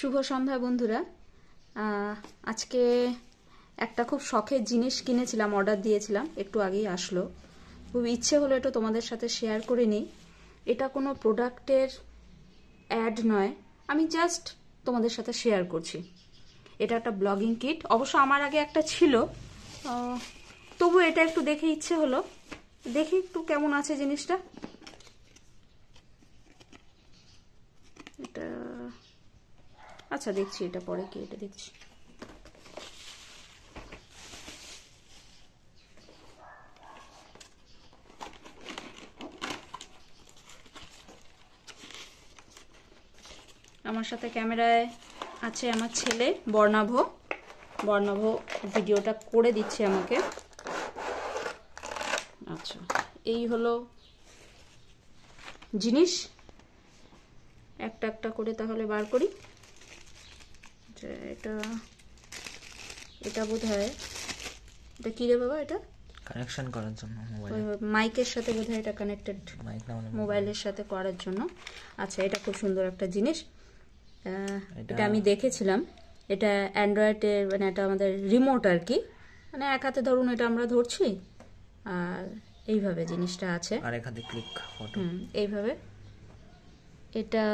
শুভ সন্ধ্যা বন্ধুরা। আজকে একটা খুব শখের জিনিস কিনেছিলাম, অর্ডার দিয়েছিলাম, একটু আগেই আসলো। খুব ইচ্ছে হলো এটা তোমাদের সাথে শেয়ার করে নিই। এটা কোনো প্রোডাক্টের অ্যাড নয়, আমি জাস্ট তোমাদের সাথে শেয়ার করছি। এটা একটা ব্লগিং কিট, অবশ্য আমার আগে একটা ছিল, তবু এটা একটু দেখে ইচ্ছে হলো, দেখি একটু কেমন আছে জিনিসটা। এটা আচ্ছা দেখছি, এটা পরে কি, এটা দেখছি। আমার সাথে ক্যামেরায় আছে আমার ছেলে বর্ণাভ ভিডিওটা করে দিচ্ছে আমাকে। আচ্ছা, এই হলো জিনিস, একটা একটা করে তাহলে বার করি। এটা এটা বোধহয়, এটা কি রে বাবা, এটা কানেকশন করার জন্য মাইকের সাথে বোধহয় এটা কানেক্টেড, মোবাইলের সাথে করার জন্য। আচ্ছা, এটা খুব সুন্দর একটা জিনিস। এটা আমি দেখেছিলাম, এটা অ্যান্ড্রয়েডের, মানে এটা আমাদের রিমোট আর কি, মানে এক হাতে ধরুন এটা আমরা ধরছি, আর এইভাবে জিনিসটা আছে, আর এক হাতে ক্লিক ফটো, এইভাবে। এটা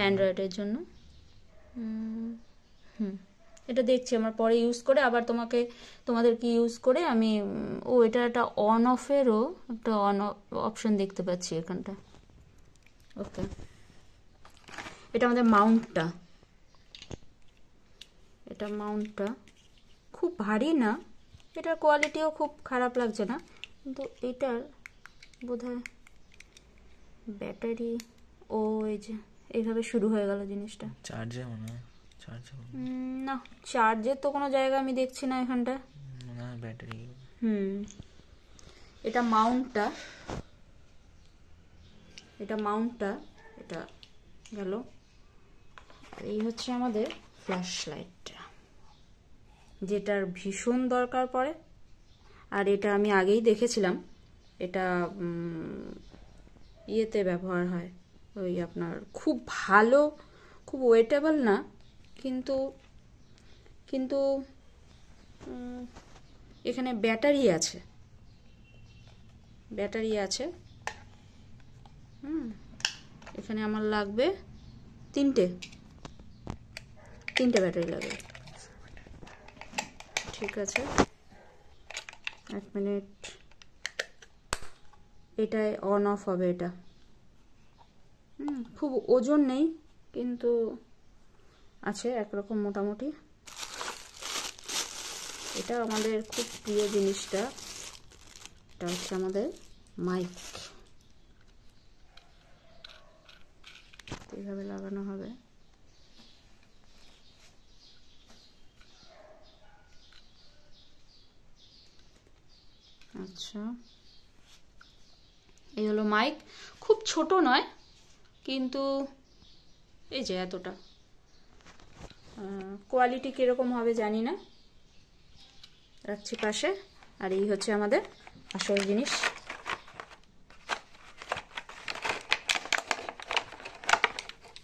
অ্যান্ড্রয়েডের জন্য। এটা দেখছি আমার পরে ইউজ করে, আবার তোমাদেরকে ইউজ করে আমি এটা একটা অন অফেরও একটা অপশন দেখতে পাচ্ছি এখানটা। ওকে, এটা আমাদের মাউন্টটা, এটা মাউন্টটা খুব ভারী না, এটার কোয়ালিটিও খুব খারাপ লাগছে না, কিন্তু এটার বোধহয় ব্যাটারি, এই যে এইভাবে শুরু হয়ে গেল জিনিসটা। চার্জে মনে হয়, না, চার্জের তো কোনো জায়গা আমি দেখছি না এখানটা, ব্যাটারি। এটা মাউন্টটা, এটা গেল। আর এই হচ্ছে আমাদের ফ্ল্যাশ লাইটটা, যেটার ভীষণ দরকার পড়ে। আর এটা আমি আগেই দেখেছিলাম, এটা ইয়েতে ব্যবহার হয়, ওই আপনার খুব ভালো, খুব ওয়েটেবল না, কিন্তু এখানে ব্যাটারি আছে, এখানে আমার লাগবে তিনটে ব্যাটারি লাগবে। ঠিক আছে, এক মিনিট, এটাই অন অফ হবে। এটা খুব ওজন নেই, কিন্তু আছে একরকম মোটামুটি। এটা আমাদের খুব প্রিয় জিনিসটা, এটা হচ্ছে আমাদের মাইক, এইভাবে লাগানো হবে। আচ্ছা, এই হলো মাইক, খুব ছোট নয়, কিন্তু এই যে এতটা, কোয়ালিটি কিরকম হবে জানি না, রাখছি পাশে। আর এই হচ্ছে আমাদের আসল জিনিস।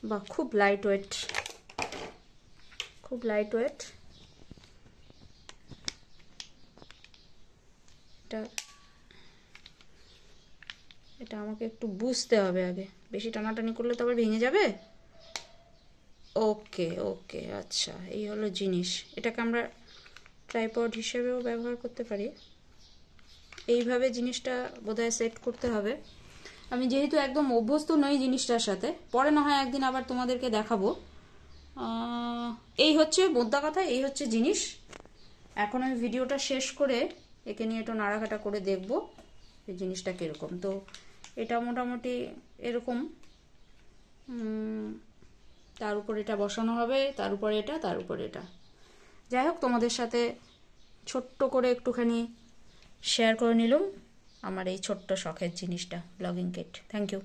বা খুব লাইট ওয়েট, এটা আমাকে একটু বুঝতে হবে আগে, বেশি টানাটানি করলে তো আবার ভেঙে যাবে। ওকে, আচ্ছা, এই হলো জিনিস। এটাকে আমরা ট্রাইপড হিসেবেও ব্যবহার করতে পারি। এইভাবে জিনিসটা বোধহয় সেট করতে হবে। আমি যেহেতু একদম অভ্যস্ত নই জিনিসটার সাথে, পরে না হয় একদিন আবার তোমাদেরকে দেখাবো। এই হচ্ছে মোদ্দা কথা, এই হচ্ছে জিনিস। এখন আমি ভিডিওটা শেষ করে একে নিয়ে একটু নাড়াঘাটা করে দেখব এই জিনিসটা কীরকম। তো এটা মোটামুটি এরকম, তার উপর এটা বসানো হবে, তার উপর এটা। যাই হোক, তোমাদের সাথে ছোট্ট করে একটুখানি শেয়ার করে নিলাম আমার এই ছোট্ট শখের জিনিসটা, ব্লগিং কিট। Thank you.